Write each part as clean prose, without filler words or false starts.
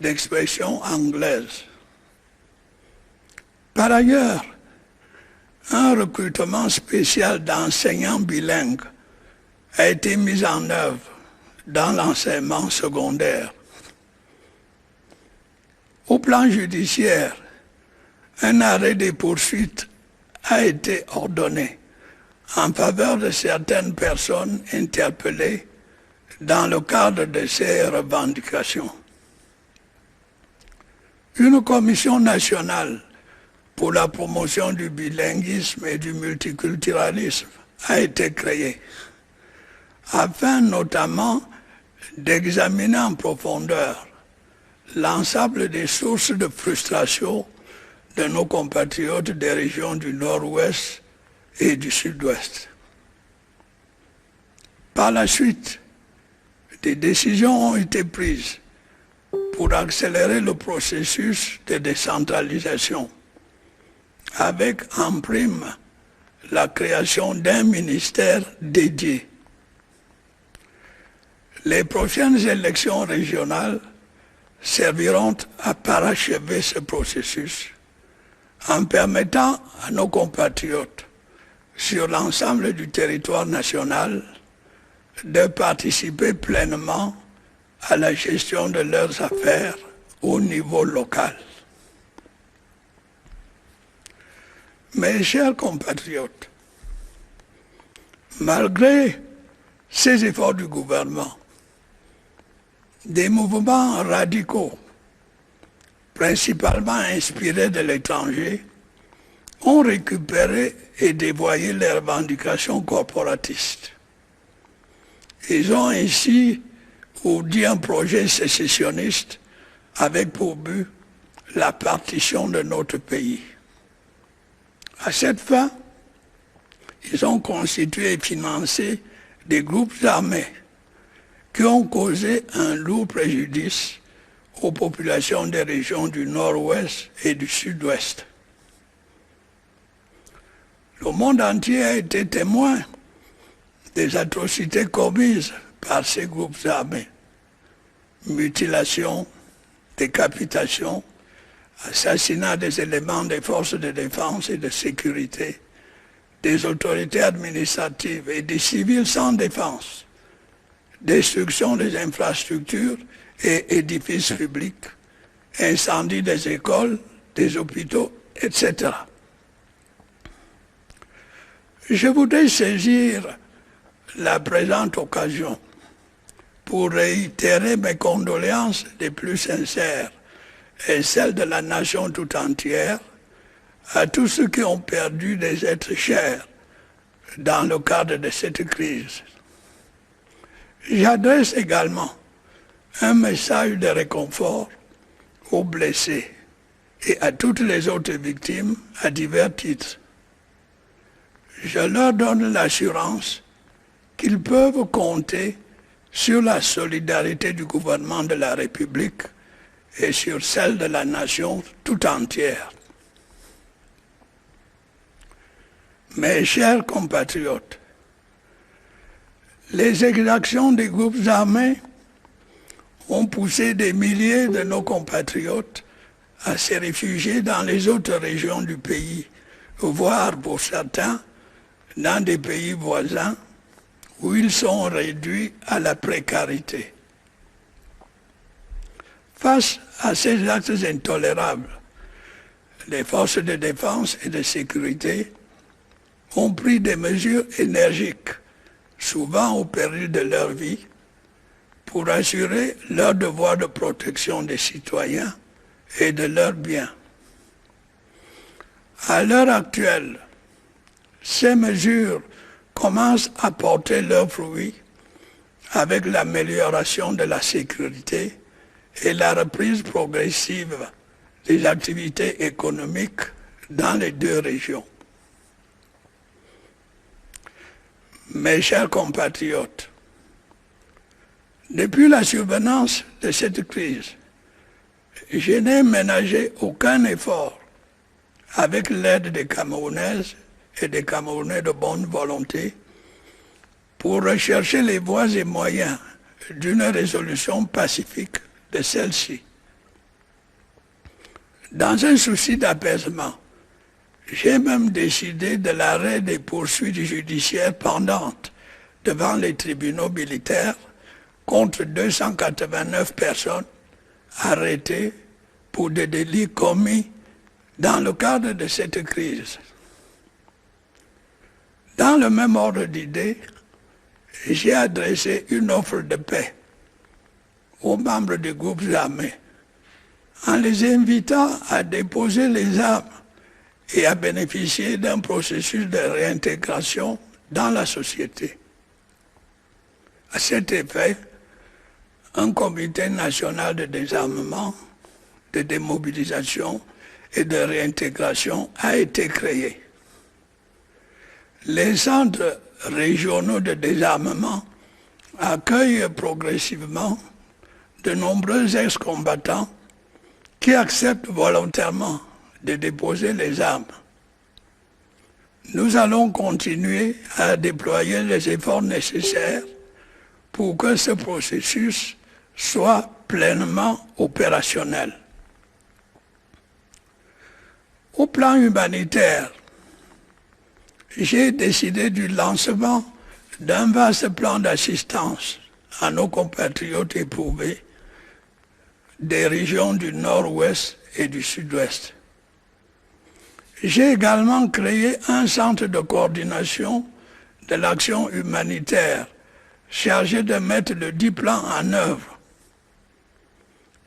d'expression anglaise. Par ailleurs, un recrutement spécial d'enseignants bilingues a été mis en œuvre dans l'enseignement secondaire. Au plan judiciaire, un arrêt de poursuite a été ordonné en faveur de certaines personnes interpellées dans le cadre de ces revendications. Une commission nationale pour la promotion du bilinguisme et du multiculturalisme a été créée, afin notamment d'examiner en profondeur l'ensemble des sources de frustration de nos compatriotes des régions du Nord-Ouest et du Sud-Ouest. Par la suite, des décisions ont été prises pour accélérer le processus de décentralisation, avec en prime la création d'un ministère dédié. Les prochaines élections régionales serviront à parachever ce processus en permettant à nos compatriotes sur l'ensemble du territoire national de participer pleinement à la gestion de leurs affaires au niveau local. Mes chers compatriotes, malgré ces efforts du gouvernement, des mouvements radicaux, principalement inspirés de l'étranger, ont récupéré et dévoyé les revendications corporatistes. Ils ont ainsi ourdi un projet sécessionniste avec pour but la partition de notre pays. À cette fin, ils ont constitué et financé des groupes armés qui ont causé un lourd préjudice aux populations des régions du Nord-Ouest et du Sud-Ouest. Le monde entier a été témoin des atrocités commises par ces groupes armés. Mutilation, décapitation, assassinat des éléments des forces de défense et de sécurité, des autorités administratives et des civils sans défense, destruction des infrastructures et édifices publics, incendie des écoles, des hôpitaux, etc. Je voudrais saisir la présente occasion pour réitérer mes condoléances les plus sincères et celles de la nation tout entière à tous ceux qui ont perdu des êtres chers dans le cadre de cette crise. J'adresse également un message de réconfort aux blessés et à toutes les autres victimes à divers titres. Je leur donne l'assurance qu'ils peuvent compter sur la solidarité du gouvernement de la République et sur celle de la nation tout entière. Mes chers compatriotes, les exactions des groupes armés ont poussé des milliers de nos compatriotes à se réfugier dans les autres régions du pays, voire pour certains dans des pays voisins où ils sont réduits à la précarité. Face à ces actes intolérables, les forces de défense et de sécurité ont pris des mesures énergiques, souvent au péril de leur vie, pour assurer leur devoir de protection des citoyens et de leurs biens. À l'heure actuelle, ces mesures commencent à porter leurs fruits avec l'amélioration de la sécurité et la reprise progressive des activités économiques dans les deux régions. Mes chers compatriotes, depuis la survenance de cette crise, je n'ai ménagé aucun effort avec l'aide des Camerounaises et des Camerounais de bonne volonté pour rechercher les voies et moyens d'une résolution pacifique de celle-ci. Dans un souci d'apaisement, j'ai même décidé de l'arrêt des poursuites judiciaires pendantes devant les tribunaux militaires contre 289 personnes arrêtées pour des délits commis dans le cadre de cette crise. Dans le même ordre d'idées, j'ai adressé une offre de paix aux membres des groupes armés en les invitant à déposer les armes et à bénéficier d'un processus de réintégration dans la société. À cet effet, un comité national de désarmement, de démobilisation et de réintégration a été créé. Les centres régionaux de désarmement accueillent progressivement de nombreux ex-combattants qui acceptent volontairement de déposer les armes. Nous allons continuer à déployer les efforts nécessaires pour que ce processus soit pleinement opérationnel. Au plan humanitaire, j'ai décidé du lancement d'un vaste plan d'assistance à nos compatriotes éprouvés des régions du nord-ouest et du sud-ouest. J'ai également créé un centre de coordination de l'action humanitaire chargé de mettre le dit plan en œuvre.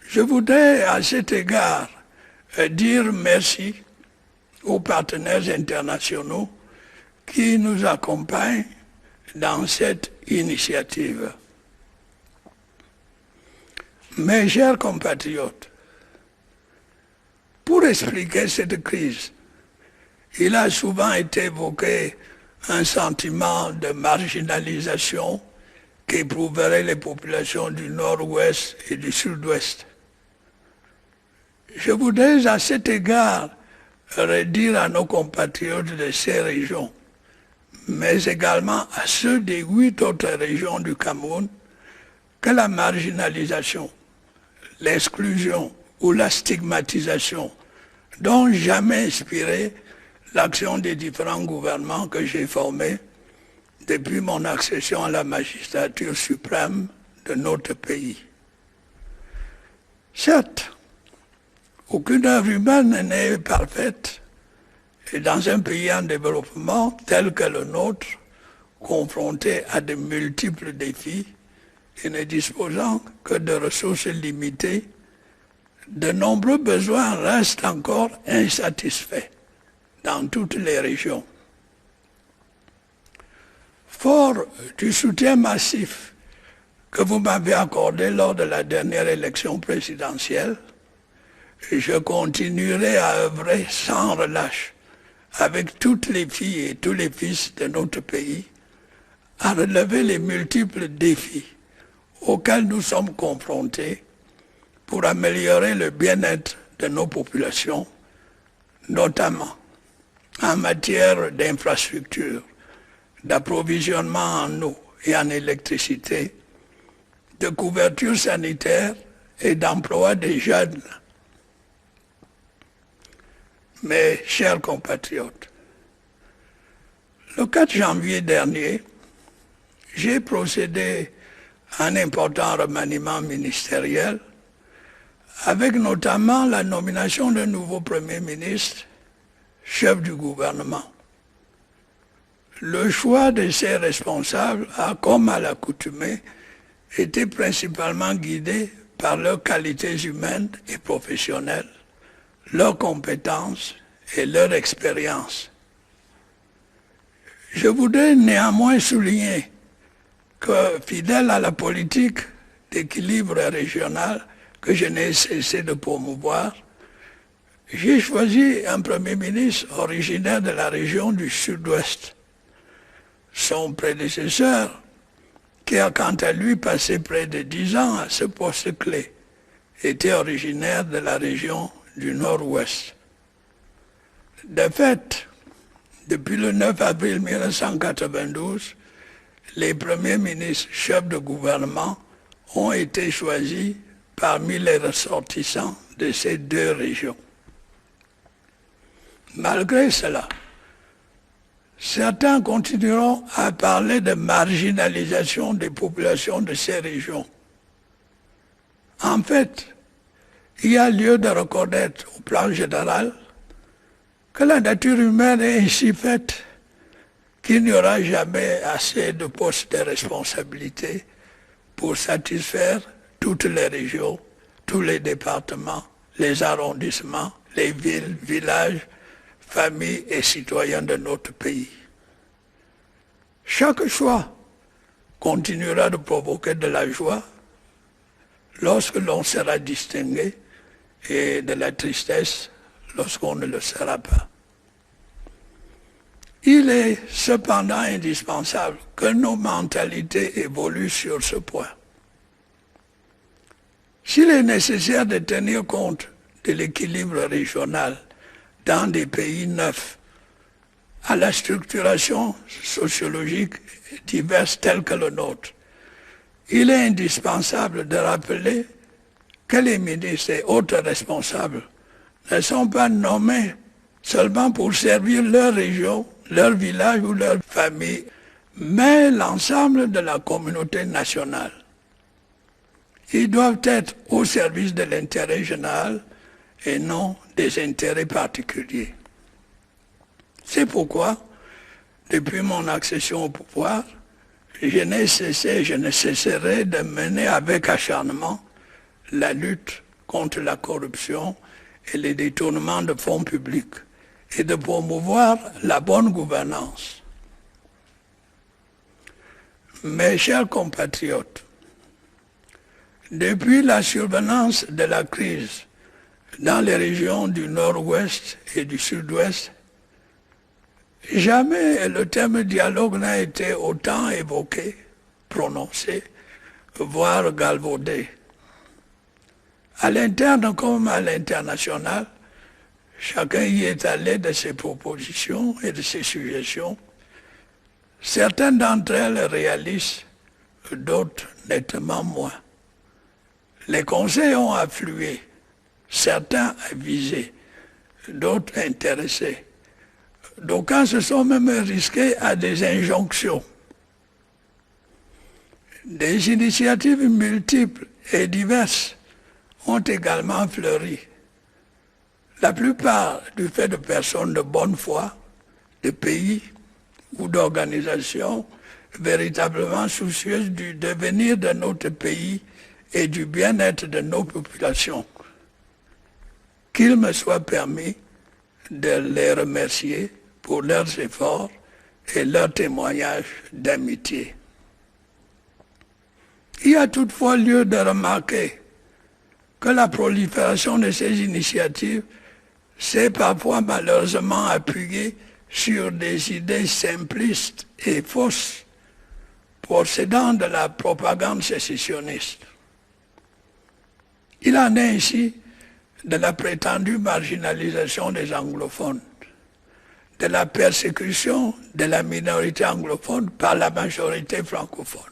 Je voudrais à cet égard dire merci aux partenaires internationaux qui nous accompagnent dans cette initiative. Mes chers compatriotes, pour expliquer cette crise, il a souvent été évoqué un sentiment de marginalisation qu'éprouveraient les populations du nord-ouest et du sud-ouest. Je voudrais à cet égard redire à nos compatriotes de ces régions, mais également à ceux des 8 autres régions du Cameroun, que la marginalisation, l'exclusion ou la stigmatisation n'ont jamais inspiré l'action des différents gouvernements que j'ai formés depuis mon accession à la magistrature suprême de notre pays. Certes, aucune œuvre humaine n'est parfaite, et dans un pays en développement tel que le nôtre, confronté à de multiples défis et ne disposant que de ressources limitées, de nombreux besoins restent encore insatisfaits dans toutes les régions. Fort du soutien massif que vous m'avez accordé lors de la dernière élection présidentielle, je continuerai à œuvrer sans relâche avec toutes les filles et tous les fils de notre pays à relever les multiples défis auxquels nous sommes confrontés pour améliorer le bien-être de nos populations, notamment en matière d'infrastructures, d'approvisionnement en eau et en électricité, de couverture sanitaire et d'emploi des jeunes. Mes chers compatriotes, le 4 janvier dernier, j'ai procédé à un important remaniement ministériel avec notamment la nomination d'un nouveau Premier ministre, chef du gouvernement. Le choix de ces responsables a, comme à l'accoutumée, été principalement guidé par leurs qualités humaines et professionnelles, leurs compétences et leur expérience. Je voudrais néanmoins souligner que, fidèle à la politique d'équilibre régional que je n'ai cessé de promouvoir, j'ai choisi un Premier ministre originaire de la région du Sud-Ouest. Son prédécesseur, qui a quant à lui passé près de 10 ans à ce poste clé, était originaire de la région du Nord-Ouest. De fait, depuis le 9 avril 1992, les premiers ministres chefs de gouvernement ont été choisis parmi les ressortissants de ces deux régions. Malgré cela, certains continueront à parler de marginalisation des populations de ces régions. En fait, il y a lieu de reconnaître au plan général que la nature humaine est ainsi faite qu'il n'y aura jamais assez de postes de responsabilité pour satisfaire toutes les régions, tous les départements, les arrondissements, les villes, villages, familles et citoyens de notre pays. Chaque choix continuera de provoquer de la joie lorsque l'on sera distingué et de la tristesse lorsqu'on ne le sera pas. Il est cependant indispensable que nos mentalités évoluent sur ce point. S'il est nécessaire de tenir compte de l'équilibre régional dans des pays neufs, à la structuration sociologique diverse telle que le nôtre, il est indispensable de rappeler que les ministres et autres responsables ne sont pas nommés seulement pour servir leur région, leur village ou leur famille, mais l'ensemble de la communauté nationale. Ils doivent être au service de l'intérêt général et non des intérêts particuliers. C'est pourquoi, depuis mon accession au pouvoir, je ne cesserai de mener avec acharnement la lutte contre la corruption et les détournements de fonds publics et de promouvoir la bonne gouvernance. Mes chers compatriotes, depuis la survenance de la crise dans les régions du nord-ouest et du sud-ouest, jamais le terme dialogue n'a été autant évoqué, prononcé, voire galvaudé. À l'interne comme à l'international, chacun y est allé de ses propositions et de ses suggestions. Certaines d'entre elles réalistes, d'autres nettement moins. Les conseils ont afflué, certains avisés, d'autres intéressés. D'aucuns se sont même risqués à des injonctions. Des initiatives multiples et diverses ont également fleuri. La plupart du fait de personnes de bonne foi, de pays ou d'organisations véritablement soucieuses du devenir de notre pays et du bien-être de nos populations. Qu'il me soit permis de les remercier pour leurs efforts et leurs témoignages d'amitié. Il y a toutefois lieu de remarquer que la prolifération de ces initiatives s'est parfois malheureusement appuyée sur des idées simplistes et fausses procédant de la propagande sécessionniste. Il en est ainsi de la prétendue marginalisation des anglophones, de la persécution de la minorité anglophone par la majorité francophone,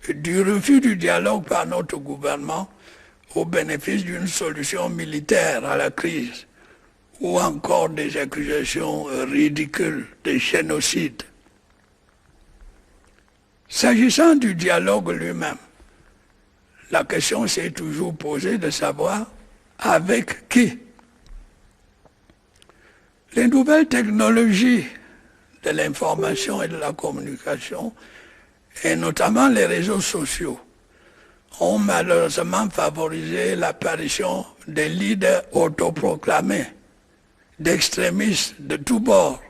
du refus du dialogue par notre gouvernement au bénéfice d'une solution militaire à la crise, ou encore des accusations ridicules de génocide. S'agissant du dialogue lui-même, la question s'est toujours posée de savoir avec qui. Les nouvelles technologies de l'information et de la communication, et notamment les réseaux sociaux, ont malheureusement favorisé l'apparition des leaders autoproclamés, d'extrémistes de tous bords,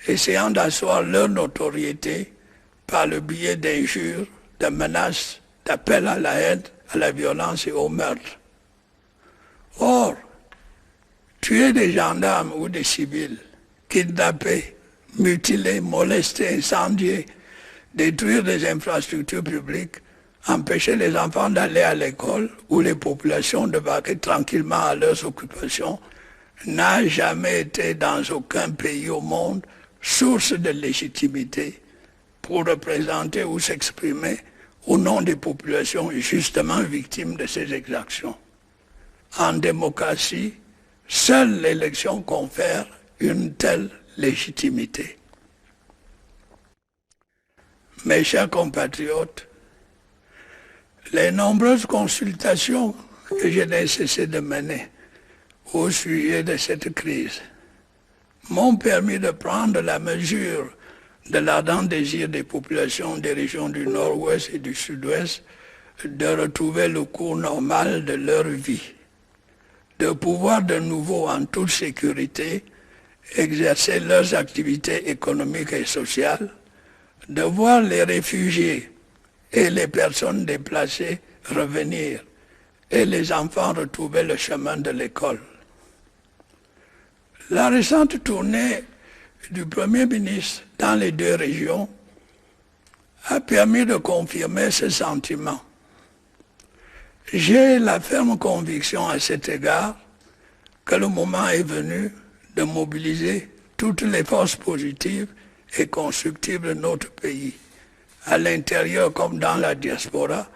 essayant d'asseoir leur notoriété par le biais d'injures, de menaces, d'appels à la haine, à la violence et au meurtre. Or, tuer des gendarmes ou des civils, kidnapper, mutiler, molester, incendier, détruire des infrastructures publiques, empêcher les enfants d'aller à l'école ou les populations de vaquer tranquillement à leurs occupations, n'a jamais été dans aucun pays au monde source de légitimité pour représenter ou s'exprimer au nom des populations justement victimes de ces exactions. En démocratie, seule l'élection confère une telle légitimité. Mes chers compatriotes, les nombreuses consultations que je n'ai cessé de mener au sujet de cette crise m'ont permis de prendre la mesure de l'ardent désir des populations des régions du Nord-Ouest et du Sud-Ouest de retrouver le cours normal de leur vie, de pouvoir de nouveau en toute sécurité exercer leurs activités économiques et sociales, de voir les réfugiés et les personnes déplacées revenir et les enfants retrouver le chemin de l'école. La récente tournée du Premier ministre dans les deux régions a permis de confirmer ce sentiment. J'ai la ferme conviction à cet égard que le moment est venu de mobiliser toutes les forces positives et constructives de notre pays, à l'intérieur comme dans la diaspora,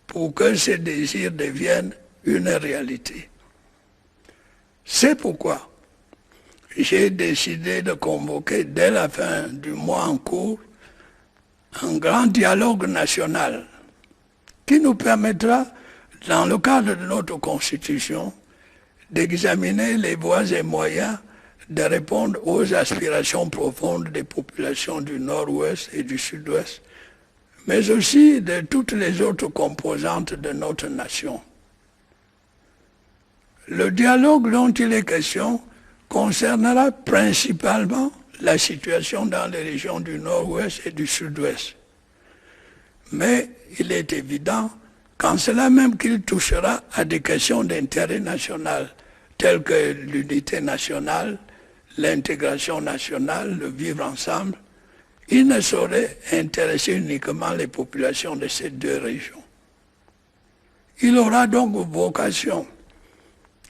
pour que ces désirs deviennent une réalité. C'est pourquoi j'ai décidé de convoquer dès la fin du mois en cours un grand dialogue national qui nous permettra, dans le cadre de notre Constitution, d'examiner les voies et moyens de répondre aux aspirations profondes des populations du Nord-Ouest et du Sud-Ouest, mais aussi de toutes les autres composantes de notre nation. Le dialogue dont il est question concernera principalement la situation dans les régions du Nord-Ouest et du Sud-Ouest. Mais il est évident qu'en cela même qu'il touchera à des questions d'intérêt national, telles que l'unité nationale, l'intégration nationale, le vivre ensemble, il ne saurait intéresser uniquement les populations de ces deux régions. Il aura donc vocation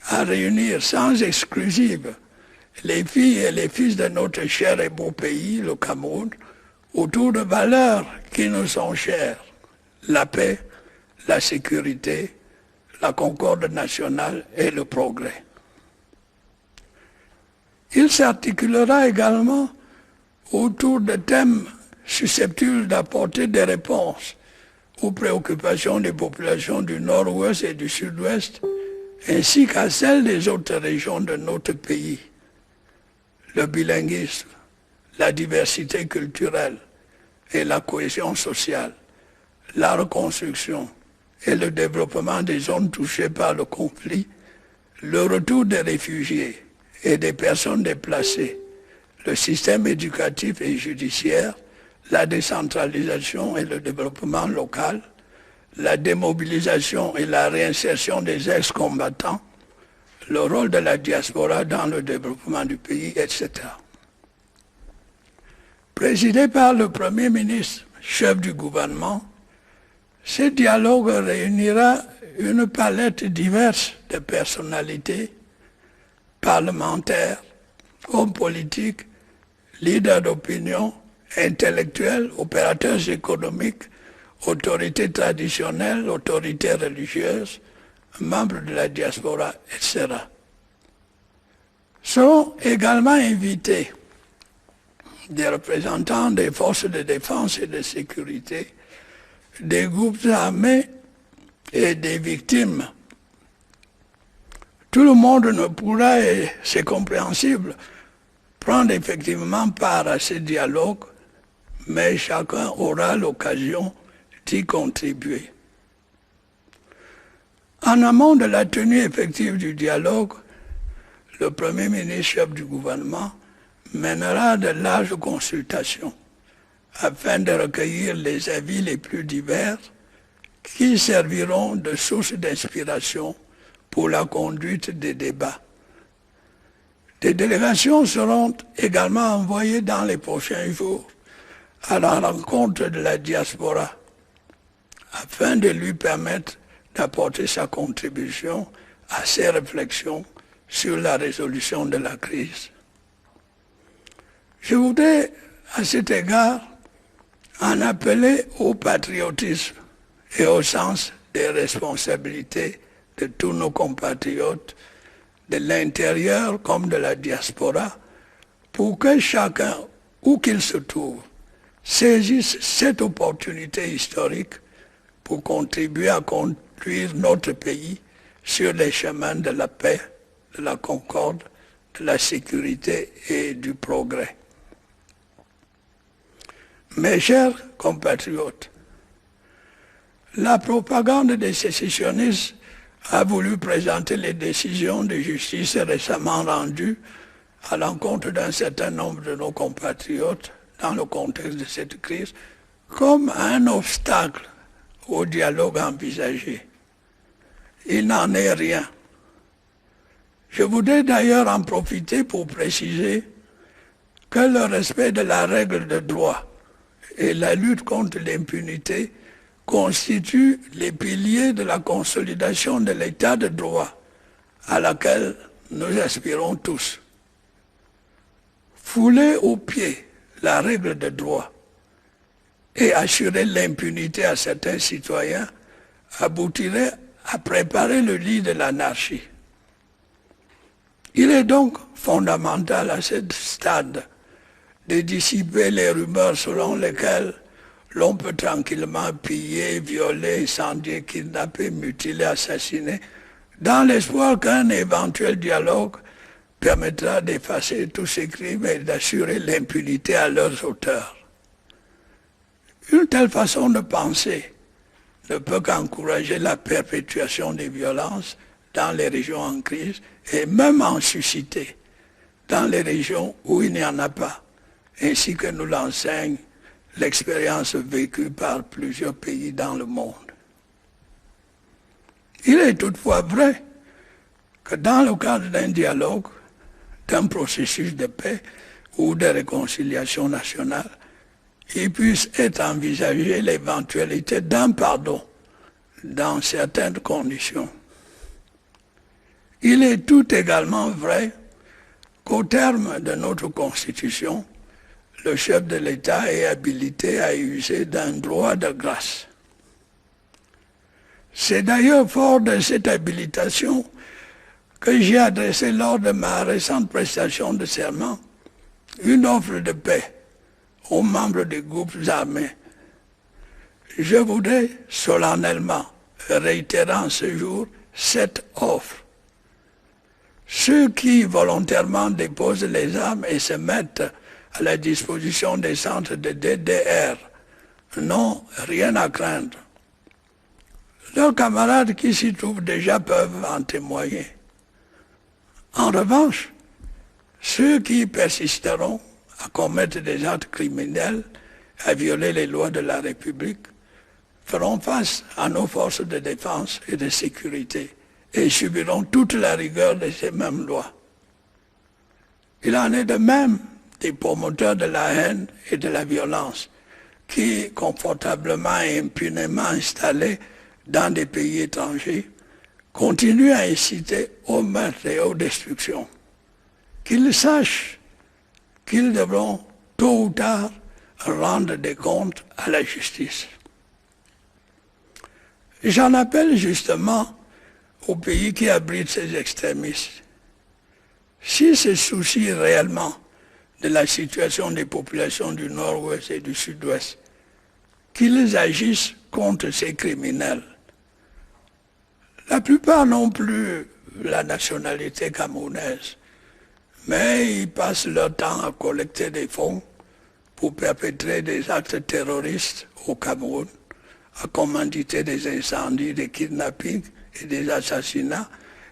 à réunir sans exclusive les filles et les fils de notre cher et beau pays, le Cameroun, autour de valeurs qui nous sont chères, la paix, la sécurité, la concorde nationale et le progrès. Il s'articulera également autour de thèmes susceptibles d'apporter des réponses aux préoccupations des populations du Nord-Ouest et du Sud-Ouest, ainsi qu'à celles des autres régions de notre pays. Le bilinguisme, la diversité culturelle et la cohésion sociale, la reconstruction et le développement des zones touchées par le conflit, le retour des réfugiés et des personnes déplacées, le système éducatif et judiciaire, la décentralisation et le développement local, la démobilisation et la réinsertion des ex-combattants, le rôle de la diaspora dans le développement du pays, etc. Présidé par le Premier ministre, chef du gouvernement, ce dialogue réunira une palette diverse de personnalités, parlementaires, hommes politiques, leaders d'opinion, intellectuels, opérateurs économiques, autorités traditionnelles, autorités religieuses, membres de la diaspora, etc. Seront également invités des représentants des forces de défense et de sécurité, des groupes armés et des victimes. Tout le monde ne pourra, et c'est compréhensible, prendre effectivement part à ce dialogue, mais chacun aura l'occasion d'y contribuer. En amont de la tenue effective du dialogue, le Premier ministre, chef du gouvernement, mènera de larges consultations afin de recueillir les avis les plus divers qui serviront de source d'inspiration pour la conduite des débats. Des délégations seront également envoyées dans les prochains jours à la rencontre de la diaspora afin de lui permettre d'apporter sa contribution à ces réflexions sur la résolution de la crise. Je voudrais, à cet égard, en appeler au patriotisme et au sens des responsabilités de tous nos compatriotes de l'intérieur comme de la diaspora, pour que chacun, où qu'il se trouve, saisisse cette opportunité historique pour contribuer à conduire notre pays sur les chemins de la paix, de la concorde, de la sécurité et du progrès. Mes chers compatriotes, la propagande des sécessionnistes a voulu présenter les décisions de justice récemment rendues à l'encontre d'un certain nombre de nos compatriotes dans le contexte de cette crise comme un obstacle au dialogue envisagé. Il n'en est rien. Je voudrais d'ailleurs en profiter pour préciser que le respect de la règle de droit et la lutte contre l'impunité constituent les piliers de la consolidation de l'état de droit à laquelle nous aspirons tous. Fouler aux pieds la règle de droit et assurer l'impunité à certains citoyens aboutirait à préparer le lit de l'anarchie. Il est donc fondamental à ce stade de dissiper les rumeurs selon lesquelles l'on peut tranquillement piller, violer, incendier, kidnapper, mutiler, assassiner, dans l'espoir qu'un éventuel dialogue permettra d'effacer tous ces crimes et d'assurer l'impunité à leurs auteurs. Une telle façon de penser ne peut qu'encourager la perpétuation des violences dans les régions en crise et même en susciter dans les régions où il n'y en a pas, ainsi que nous l'enseigne l'expérience vécue par plusieurs pays dans le monde. Il est toutefois vrai que dans le cadre d'un dialogue, d'un processus de paix ou de réconciliation nationale, il puisse être envisagé l'éventualité d'un pardon dans certaines conditions. Il est tout également vrai qu'au terme de notre Constitution, le chef de l'État est habilité à user d'un droit de grâce. C'est d'ailleurs fort de cette habilitation que j'ai adressé lors de ma récente prestation de serment une offre de paix aux membres des groupes armés. Je voudrais solennellement réitérer en ce jour cette offre. Ceux qui volontairement déposent les armes et se mettent à la disposition des centres de DDR n'ont rien à craindre. Leurs camarades qui s'y trouvent déjà peuvent en témoigner. En revanche, ceux qui persisteront à commettre des actes criminels, à violer les lois de la République, feront face à nos forces de défense et de sécurité et subiront toute la rigueur de ces mêmes lois. Il en est de même des promoteurs de la haine et de la violence qui, confortablement et impunément installés dans des pays étrangers, continuent à inciter au meurtre et aux destructions. Qu'ils sachent qu'ils devront tôt ou tard rendre des comptes à la justice. J'en appelle justement aux pays qui abritent ces extrémistes. S'ils se soucient réellement de la situation des populations du Nord-Ouest et du Sud-Ouest, qu'ils agissent contre ces criminels. La plupart n'ont plus la nationalité camerounaise, mais ils passent leur temps à collecter des fonds pour perpétrer des actes terroristes au Cameroun, à commanditer des incendies, des kidnappings et des assassinats,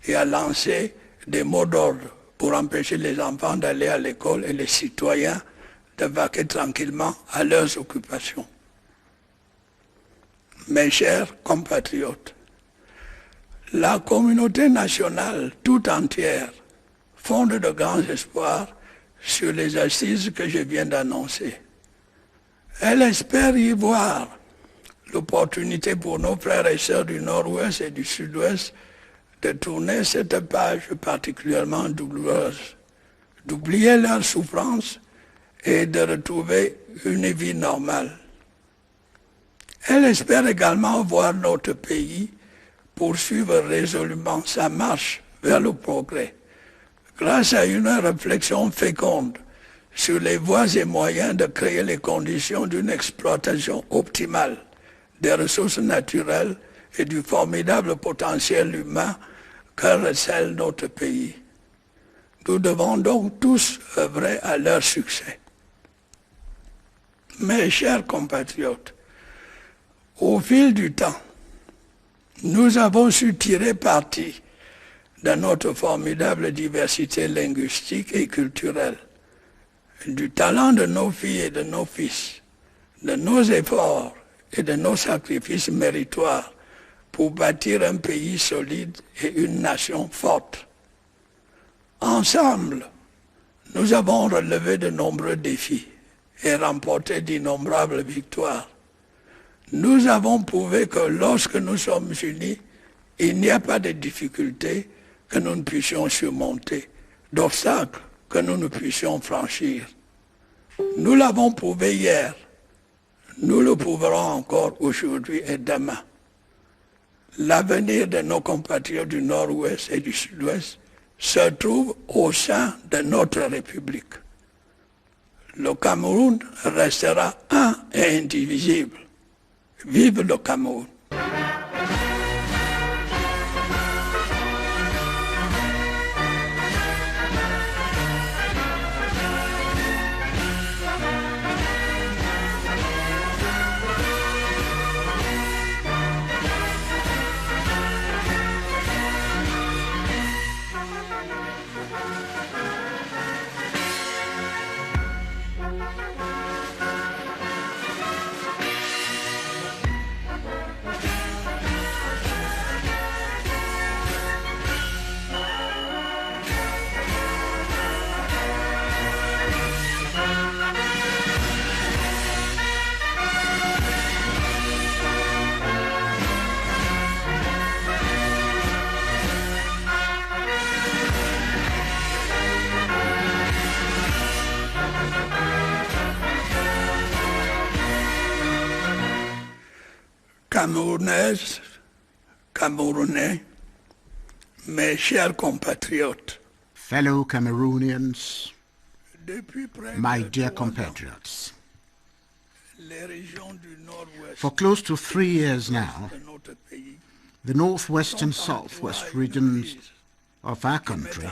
et à lancer des mots d'ordre pour empêcher les enfants d'aller à l'école et les citoyens de vaquer tranquillement à leurs occupations. Mes chers compatriotes, la communauté nationale tout entière fonde de grands espoirs sur les assises que je viens d'annoncer. Elle espère y voir l'opportunité pour nos frères et sœurs du Nord-Ouest et du Sud-Ouest de tourner cette page particulièrement douloureuse, d'oublier leurs souffrances et de retrouver une vie normale. Elle espère également voir notre pays poursuivre résolument sa marche vers le progrès grâce à une réflexion féconde sur les voies et moyens de créer les conditions d'une exploitation optimale des ressources naturelles et du formidable potentiel humain que recèle notre pays. Nous devons donc tous œuvrer à leur succès. Mes chers compatriotes, au fil du temps, nous avons su tirer parti de notre formidable diversité linguistique et culturelle, du talent de nos filles et de nos fils, de nos efforts et de nos sacrifices méritoires pour bâtir un pays solide et une nation forte. Ensemble, nous avons relevé de nombreux défis et remporté d'innombrables victoires. Nous avons prouvé que lorsque nous sommes unis, il n'y a pas de difficultés que nous ne puissions surmonter, d'obstacles que nous ne puissions franchir. Nous l'avons prouvé hier, nous le prouverons encore aujourd'hui et demain. L'avenir de nos compatriotes du Nord-Ouest et du Sud-Ouest se trouve au sein de notre République. Le Cameroun restera un et indivisible. Vive le Cameroun! Camerounaises, Camerounais, mes chers compatriotes, fellow Cameroonians, my dear compatriots, for close to 3 years now, the northwest and southwest regions of our country